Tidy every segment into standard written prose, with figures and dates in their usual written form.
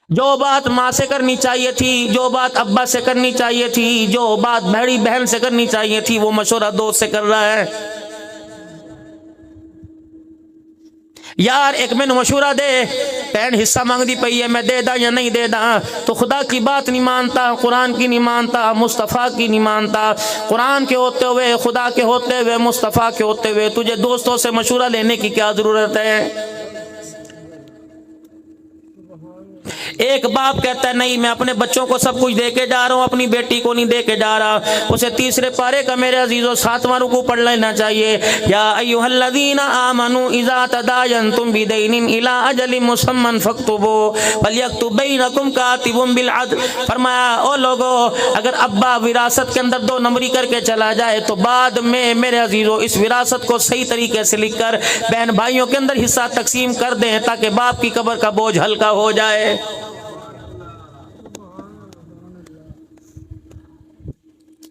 جو بات ماں سے کرنی چاہیے تھی، جو بات ابا سے کرنی چاہیے تھی، جو بات بڑی بہن سے کرنی چاہیے تھی، وہ مشورہ دوست سے کر رہا ہے۔ یار ایک میں مشورہ دے، بہن حصہ مانگ دی پئی ہے، میں دے دا یا نہیں دے دا، تو خدا کی بات نہیں مانتا، قرآن کی نہیں مانتا، مصطفیٰ کی نہیں مانتا۔ قرآن کے ہوتے ہوئے، خدا کے ہوتے ہوئے، مصطفیٰ کے ہوتے ہوئے تجھے دوستوں سے مشورہ لینے کی کیا ضرورت ہے؟ ایک باپ کہتا ہے نہیں میں اپنے بچوں کو سب کچھ دے کے جا رہا ہوں، اپنی بیٹی کو نہیں دے کے جا رہا، اسے تیسرے پارے کا میرے عزیزو 7واں رکوع پڑھ لینا چاہیے۔ یا ایھا الذین آمنوا اذا تداینتم بدین الی اجل مسمى فاکتبوا ولیکتب بینکم کاتب بالعدل۔ فرمایا او لوگو، اگر ابا وراثت کے اندر 2 نمبری کر کے چلا جائے تو بعد میں میرے عزیزو اس وراثت کو صحیح طریقے سے لکھ کر بہن بھائیوں کے اندر حصہ تقسیم کر دیں تاکہ باپ کی قبر کا بوجھ ہلکا ہو جائے۔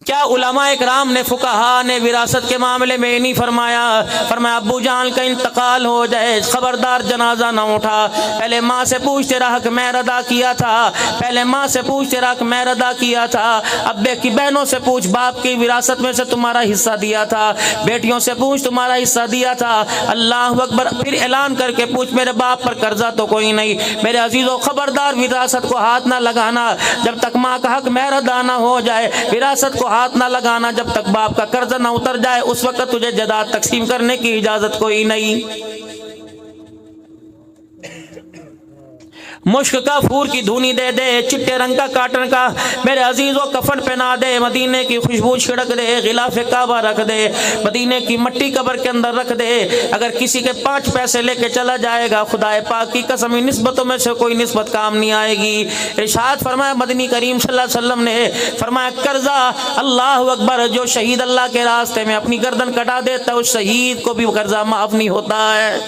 کیا علماء اکرام نے، فقہا نے وراثت کے معاملے میں نہیں فرمایا؟ فرمایا ابو جان کا انتقال ہو جائے خبردار جنازہ نہ اٹھا، پہلے ماں سے پوچھ تیرا حق میں ادا کیا تھا، پہلے ماں سے پوچھ تیرا حق میں ادا کیا تھا، ابے کی بہنوں سے پوچھ باپ کی وراثت میں سے تمہارا حصہ دیا تھا، بیٹیوں سے پوچھ تمہارا حصہ دیا تھا، اللہ اکبر۔ پھر اعلان کر کے پوچھ میرے باپ پر قرضہ تو کوئی نہیں۔ میرے عزیزو خبردار وراثت کو ہاتھ نہ لگانا جب تک ماں کا حق مہر ادا نہ ہو جائے، وراثت کو ہاتھ نہ لگانا جب تک باپ کا قرض نہ اتر جائے، اس وقت تجھے جائیداد تقسیم کرنے کی اجازت کوئی نہیں۔ مشک کا پھور کی دھونی دے دے، چٹے رنگ کا کاٹن کا میرے عزیزو کفن پہنا دے، مدینے کی خوشبو چھڑک دے، غلاف کعبہ رکھ دے، مدینے کی مٹی قبر کے اندر رکھ دے۔ اگر کسی کے 5 پیسے لے کے چلا جائے گا، خدا پاک کی قسم نسبتوں میں سے کوئی نسبت کام نہیں آئے گی۔ ارشاد فرمایا مدنی کریم صلی اللہ علیہ وسلم نے، فرمایا قرضہ اللہ اکبر جو شہید اللہ کے راستے میں اپنی گردن کٹا دیتا ہے اس شہید کو بھی قرضہ معاف نہیں ہوتا ہے۔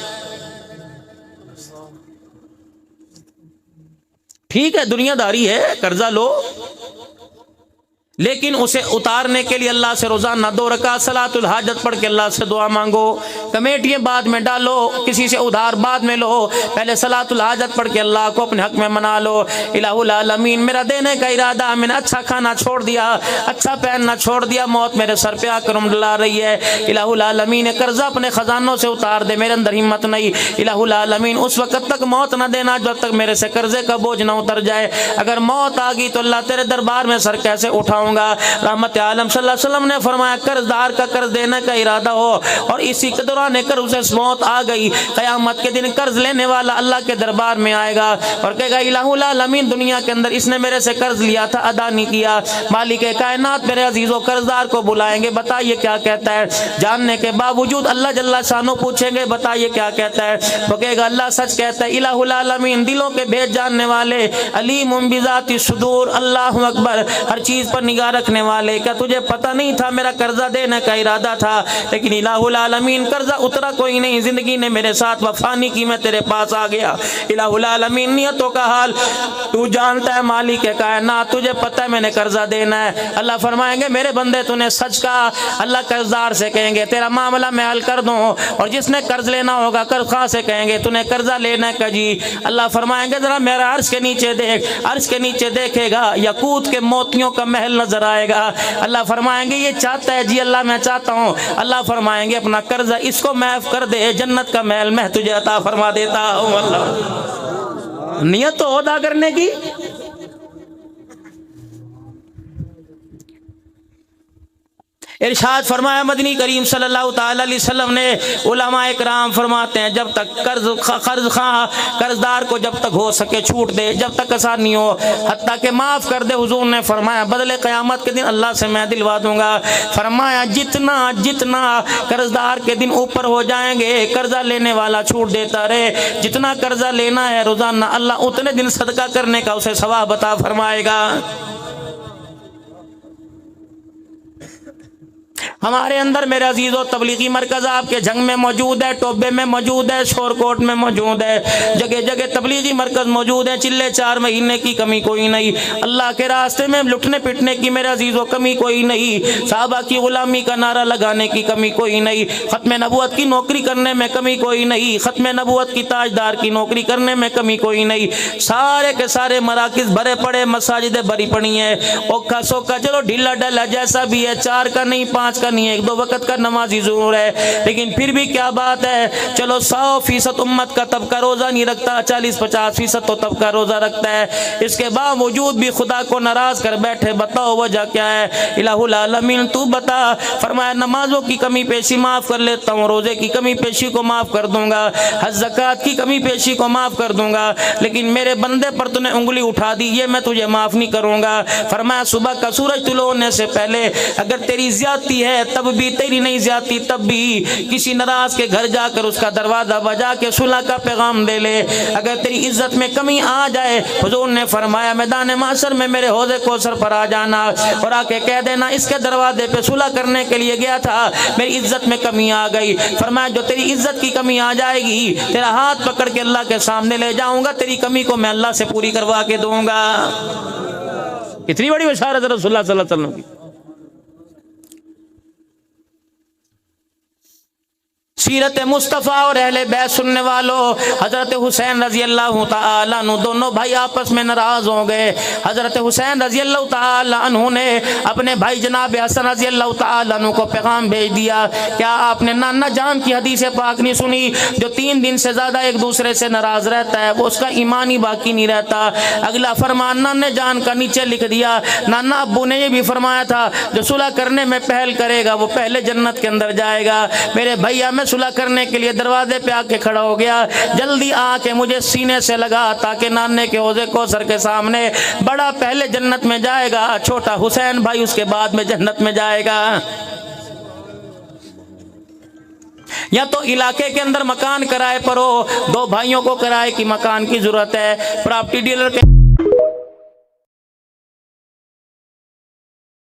ٹھیک ہے دنیا داری ہے، قرضہ لو، لیکن اسے اتارنے کے لیے اللہ سے روزانہ 2 رکعت صلاۃ الحاجت پڑھ کے اللہ سے دعا مانگو۔ کمیٹیاں بعد میں ڈالو، کسی سے ادھار بعد میں لو، پہلے صلاۃ الحاجت پڑھ کے اللہ کو اپنے حق میں منا لو۔ الہ العالمین میرا دینے کا ارادہ، میں نے اچھا کھانا چھوڑ دیا، اچھا پہننا چھوڑ دیا، موت میرے سر پہ آ کر ڈلا رہی ہے، الہ العالمین قرضہ اپنے خزانوں سے اتار دے، میرے اندر ہمت نہیں، الہ العالمین اس وقت تک موت نہ دینا جب تک میرے سے قرضے کا بوجھ نہ اتر جائے، اگر موت آ گئی تو اللہ تیرے دربار میں سر کیسے اٹھاؤں گا۔ رحمت عالم صلی اللہ علیہ وسلم نے فرمایا قرض دار کا قرض دینے کا ارادہ ہو اور اسی کے دوران قرض سے موت آ گئی، قیامت کے دن قرض لینے والا اللہ کے دربار میں آئے گا اور کہے گا الہ العالمین دنیا کے اندر اس نے میرے سے قرض لیا تھا ادا نہیں کیا۔ مالک کائنات میرے عزیزوں قرض دار کو بلائیں گے، بتائیے کیا کہتا ہے؟ جاننے کے باوجود اللہ جل شانہ پوچھیں گے بتائیے کیا کہتا ہے؟ وہ کہے گا اللہ سچ کہتا ہے، الہ العالمین دلوں کے بھید جاننے والے، علیم بذات الصدور، اللہ اکبر ہر چیز پر نگاہ رکھنے والے، کیا تجھے پتہ نہیں تھا میرا قرضہ دینے کا ارادہ تھا لیکن الہ العالمین قرضہ اترا کوئی نہیں، زندگی نے میرے ساتھ وفا نہیں کی، میں تیرے پاس آ گیا۔ الہ العالمین نیتوں کا حال تو جانتا ہے، مالک کائنات تجھے پتہ ہے میں نے قرضہ دینا ہے۔ اللہ فرمائیں گے میرے بندے تو نے سچ کہا۔ اللہ قرضدار سے کہیں گے تیرا معاملہ میں حل کر دوں، اور جس نے قرض لینا ہوگا قرض خواہ سے کہیں گے تو نے قرضہ لینا ہے جی۔ اللہ فرمائیں گے ذرا میرا عرش کے نیچے دیکھ، عرش کے نیچے دیکھے گا یاقوت کے موتیوں کا محل نظر آئے گا۔ اللہ فرمائیں گے یہ چاہتا ہے جی اللہ میں چاہتا ہوں۔ اللہ فرمائیں گے اپنا قرضہ اس کو معاف کر دے، جنت کا محل میں تجھے عطا فرما دیتا ہوں۔ اللہ نیت تو ادا کرنے کی۔ ارشاد فرمایا مدنی کریم صلی اللہ تعالی علیہ وسلم نے، علماء اکرام فرماتے ہیں جب تک قرض خواہ قرضدار کو جب تک ہو سکے چھوٹ دے، جب تک آسانی ہو، حتیٰ کہ معاف کر دے۔ حضور نے فرمایا بدلے قیامت کے دن اللہ سے میں دلوا دوں گا۔ فرمایا جتنا جتنا قرضدار کے دن اوپر ہو جائیں گے قرضہ لینے والا چھوٹ دیتا رہے، جتنا قرضہ لینا ہے روزانہ اللہ اتنے دن صدقہ کرنے کا اسے ثواب عطا فرمائے گا۔ ہمارے اندر میرے عزیزوں تبلیغی مرکز آپ کے جنگ میں موجود ہے، ٹوبے میں موجود ہے، شور کوٹ میں موجود ہے، جگہ جگہ تبلیغی مرکز موجود ہے، چلے 4 مہینے کی کمی کوئی نہیں، اللہ کے راستے میں لٹنے پٹنے کی میرے عزیزوں کمی کوئی نہیں، صحابہ کی غلامی کا نعرہ لگانے کی کمی کوئی نہیں، ختم نبوت کی نوکری کرنے میں کمی کوئی نہیں، ختم نبوت کی تاجدار کی نوکری کرنے میں کمی کوئی نہیں، سارے کے سارے مراکز بھرے پڑے، مساجدیں بھری پڑی ہیں، اوکھا سوکھا چلو ڈھیلا ڈھالا جیسا بھی ہے، 4 کا نہیں 5 کا نہیں، 1-2 وقت کا نمازی ضرور ہے، لیکن پھر بھی کیا بات ہے، چلو 100% امت کا طبقہ روزہ نہیں رکھتا، 40-50% تو طبقہ روزہ رکھتا ہے، اس کے باوجود بھی خدا کو ناراض کر بیٹھے، بتاؤ وجہ کیا ہے؟ الہ العالمین تو بتا، فرمایا نمازوں کی کمی پیشی معاف کر لیتا ہوں، روزے کی کمی پیشی کو معاف کر دوں گا، حج زکات کی کمی پیشی کو معاف کر دوں گا، لیکن میرے بندے پر تو نے انگلی اٹھا دی، یہ میں تجھے معاف نہیں کروں گا۔ فرمایا صبح کا سورج طلوع ہونے سے پہلے اگر تیری زیادتی ہے تب بھی، تیری نہیں زیادتی تب بھی، کسی ناراض کے گھر جا کر اس کا دروازہ بجا کے صلح کا پیغام دے لے۔ اگر تیری عزت میں کمی آ جائے، حضور نے فرمایا میدان محشر میں میرے حوض کوثر پر آ جانا اور آ کے کہہ دینا اس کے دروازے پہ صلح کرنے کے لیے گیا تھا، میری عزت میں کمی آ گئی۔ فرمایا جو تیری عزت کی کمی آ جائے گی، تیرا ہاتھ پکڑ کے اللہ کے سامنے لے جاؤں گا، تیری کمی کو میں اللہ سے پوری کروا کے دوں گا۔ اتنی بڑی بشارت رسول اللہ صلی اللہ علیہ وسلم کی۔ سیرت مصطفیٰ اور اہل بیت سننے والوں، حضرت حسین رضی اللہ تعالیٰ عنہ دونوں بھائی آپس میں ناراض ہو گئے۔ حضرت حسین رضی اللہ تعالیٰ عنہ نے اپنے بھائی جناب حسن رضی اللہ تعالیٰ عنہ کو پیغام بھیج دیا، کیا آپ نے نانا جان کی حدیث پاک نہیں سنی؟ جو 3 دن سے زیادہ ایک دوسرے سے ناراض رہتا ہے وہ اس کا ایمان ہی باقی نہیں رہتا۔ اگلا فرمان نانا جان کا نیچے لکھ دیا، نانا ابو نے یہ بھی فرمایا تھا جو صلح کرنے میں پہل کرے گا وہ پہلے جنت کے اندر جائے گا۔ میرے بھیا میں صلح کرنے کے لیے دروازے پہ آ کے کھڑا ہو گیا، جلدی آ کے مجھے سینے سے لگا تاکہ نانے کے حوض کوثر کے سامنے بڑا پہلے جنت میں جائے گا، چھوٹا حسین بھائی اس کے بعد میں جنت میں جائے گا۔ یا تو علاقے کے اندر مکان کرائے پر ہو، 2 بھائیوں کو کرائے کی مکان کی ضرورت ہے، پراپرٹی ڈیلر کے